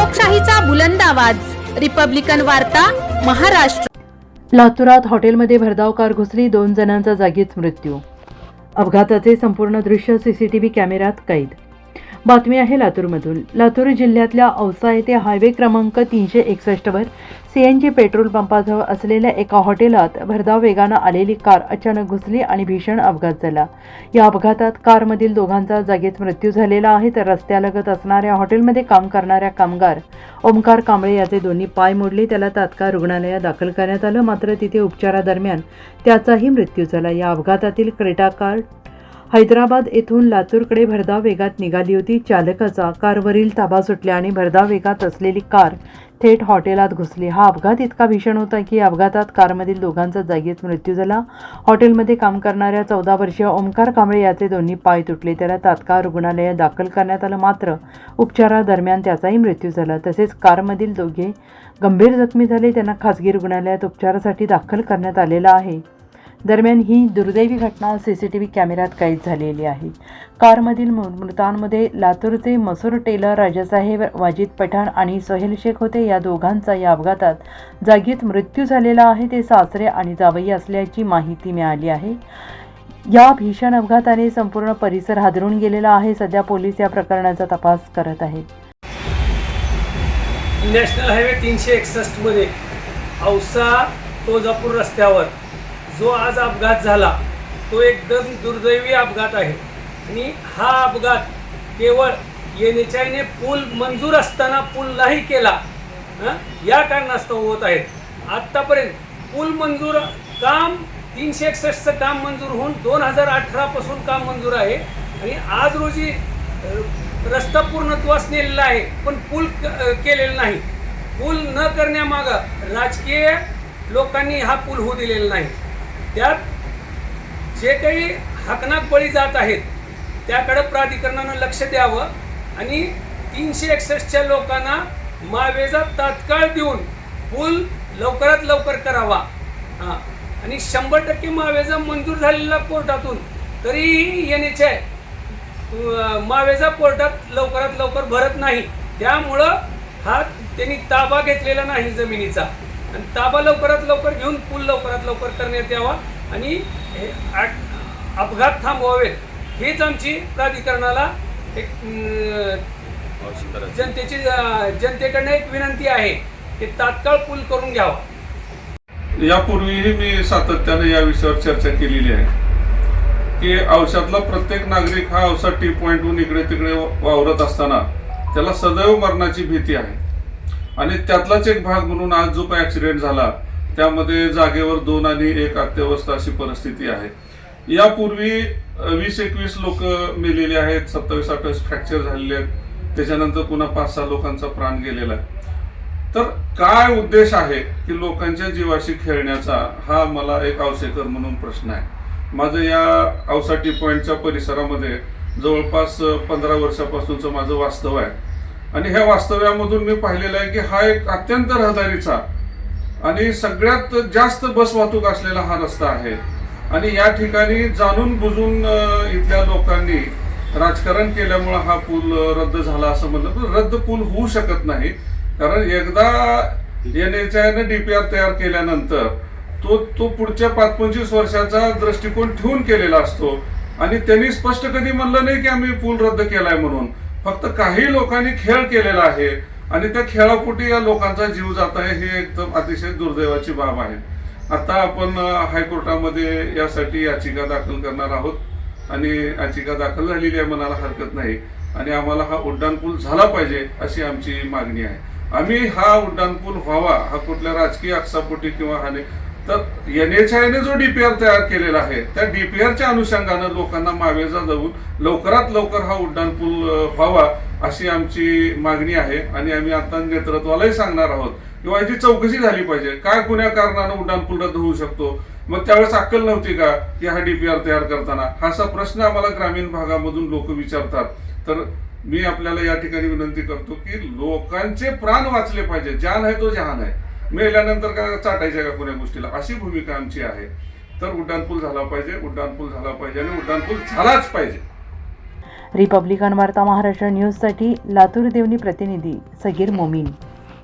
लोकशाहीचा बुलंद आवाज, रिपब्लिकन वार्ता, महाराष्ट्र। लातूरात हॉटेलमध्ये भरधाव कार घुसली, 2 जणांचा जागीच मृत्यू। अपघाताचे संपूर्ण दृश्य सीसीटीव्ही कॅमेऱ्यात कैद। बातमी आहे लातूरमधून। लातूर जिल्ह्यातल्या औसा येथे हायवे क्रमांक 361 वर सीएनजी पेट्रोल पंपाजवळ असलेल्या एका हॉटेलात भरधाव वेगानं आलेली कार अचानक घुसली आणि भीषण अपघात झाला। या अपघातात कारमधील दोघांचा जागीच मृत्यू झालेला आहे, तर रस्त्यालगत असणाऱ्या हॉटेलमध्ये काम करणाऱ्या कामगार ओमकार कांबळे याचे दोन्ही पाय मोडले। त्याला तात्काळ रुग्णालयात दाखल करण्यात आलं, मात्र तिथे उपचारादरम्यान त्याचाही मृत्यू झाला। या अपघातातील क्रेटा कार हैदराबाद येथून लातूरकडे भरधाव वेगात निघाली होती। चालकाचा कारवरील ताबा सुटला आणि भरधाव वेगात असलेली कार थेट हॉटेलात घुसली। हा अपघात इतका भीषण होता की अपघातात कारमधील दोघांचा जागीच मृत्यू झाला। हॉटेलमध्ये काम करणाऱ्या 14 वर्षीय ओमकार कांबळे याचे दोन्ही पाय तुटले। त्याला तात्काळ रुग्णालयात दाखल करण्यात आलं, मात्र उपचारादरम्यान त्याचाही मृत्यू झाला। तसेच कारमधील दोघे गंभीर जखमी झाले, त्यांना खासगी रुग्णालयात उपचारासाठी दाखल करण्यात आलेलं आहे। दरम्यान ही दुर्दैवी घटना सीसीटीव्ही कॅमेऱ्यात कैद झालेली आहे। कारमधील मृतांमध्ये लातूरचे मसूर टेलर राजासाहेब वाजिद पठाण आणि सोहेल शेख होते। या दोघांचा या अपघातात जागीच मृत्यू झालेला आहे। ते सासरे आणि जावई असल्याची माहिती मिळाली आहे। या भीषण अपघाताने संपूर्ण परिसर हादरून गेलेला आहे। सध्या पोलीस या प्रकरणाचा तपास करत आहेत। नॅशनल हायवे 361 मध्ये औसा तुळजापूर रस्त्यावर जो आज अपघात झाला तो एकदम दुर्दैवी अपघात आहे आणि हा अपघात केवळ NHAI पूल मंजूर असताना पूल नाही केला या कारणास्तव होत आहेत। आत्तापर्यंत पूल मंजूर काम 361चं काम मंजूर होऊन 2018 पासून काम मंजूर आहे आणि आज रोजी रस्ता पूर्णत्वास नेलेला आहे, पण पूल केलेला नाही। पूल न करण्यामागं राजकीय लोकांनी हा पूल होऊ दिलेला नाही। त्यात जे काही हाकनाक बळी जात आहेत त्याकडे प्राधिकरणानं लक्ष द्यावं आणि 361च्या लोकांना मावेजा तात्काळ देऊन पूल लवकरात लवकर करावा आणि 100% मावेजा मंजूर झालेला कोर्टातून तरीही NHAI मावेजा कोर्टात लवकरात लवकर भरत नाही। त्यामुळं हा त्यांनी ताबा घेतलेला नाही जमिनीचा आणि ताबा लवकरात लवकर घेऊन पूल लवकरात लवकर करण्यात यावा आणि अपघात थांबवावेत हीच आमची प्राधिकरणाला एक जनतेकडनं एक विनंती आहे की तात्काळ पूल करून घ्यावा। यापूर्वीही मी सातत्याने या विषयावर चर्चा केलेली आहे की औषधातला प्रत्येक नागरिक हा औषध टी पॉईंटहून इकडे तिकडे वावरत असताना त्याला सदैव मरणाची भीती आहे आणि त्यातलाच एक भाग म्हणून आज जो काही ॲक्सिडेंट झाला त्यामध्ये जागेवर 2 आणि 1 अत्यवस्थ अशी परिस्थिती आहे। यापूर्वी 20-21 लोक मेलेले आहेत, 27-28 फ्रॅक्चर झालेले आहेत, त्याच्यानंतर पुन्हा 5-6 लोकांचा प्राण गेलेला आहे। तर काय उद्देश आहे की लोकांच्या जीवाशी खेळण्याचा, हा मला एक औसेकर म्हणून प्रश्न आहे। माझं या औसा टी पॉईंटच्या परिसरामध्ये जवळपास 15 वर्षापासूनचं माझं वास्तव आहे आणि ह्या वास्तव्यामधून मी पाहिलेलं आहे की हा एक अत्यंत रहदारीचा आणि सगळ्यात जास्त बस वाहतूक असलेला हा रस्ता आहे आणि या ठिकाणी जाणून बुजून इथल्या लोकांनी राजकारण केल्यामुळे हा पूल रद्द झाला असं म्हणलं, पण रद्द पूल होऊ शकत नाही। कारण एकदा NHAI DPR तयार केल्यानंतर तो पुढच्या 5-25 वर्षाचा दृष्टिकोन ठेवून केलेला असतो आणि त्यांनी स्पष्ट कधी म्हणलं नाही की आम्ही पूल रद्द केलाय म्हणून। फक्त काही लोकांनी खेळ केलेला आहे आणि त्या खेळापोटी या लोकांचा जीव जात आहे, हे एकदम अतिशय दुर्दैवाची बाब आहे। आता आपण हायकोर्टामध्ये यासाठी याचिका दाखल करणार आहोत आणि याचिका दाखल झालेली आहे म्हणायला हरकत नाही आणि आम्हाला हा उड्डाणपूल झाला पाहिजे अशी आमची मागणी आहे। आम्ही हा उड्डाणपूल व्हावा हा कुठल्या राजकीय आक्षापोटी किंवा हा नाही, तर NHAI जो DPR तयार केलेला आहे त्या DPRच्या अनुषंगानं लोकांना मावेजा देऊन लवकरात लवकर हा उड्डाणपूल व्हावा अशी आमची मागणी आहे आणि आम्ही आता नेतृत्वालाही सांगणार आहोत किंवा याची चौकशी झाली पाहिजे। काय कुण्या कारणानं उड्डाणपूल रद्द होऊ शकतो, मग त्यावेळेस अक्कल नव्हती का की हा DPR तयार करताना, हाचा प्रश्न आम्हाला ग्रामीण भागामधून लोक विचारतात। तर मी आपल्याला या ठिकाणी विनंती करतो की लोकांचे प्राण वाचले पाहिजे, जान आहे तो जहान आहे, मेल्यानंतर का चाटायच्या का कोण्या गोष्टीला, अशी भूमिका आमची आहे। तर उड्डाणपूल झाला पाहिजे, उड्डाणपूल झाला पाहिजे आणि उड्डाणपूल झालाच पाहिजे। रिपब्लिकन वार्ता महाराष्ट्र न्यूजसाठी लातूर देवणी प्रतिनिधी सगीर मोमीन.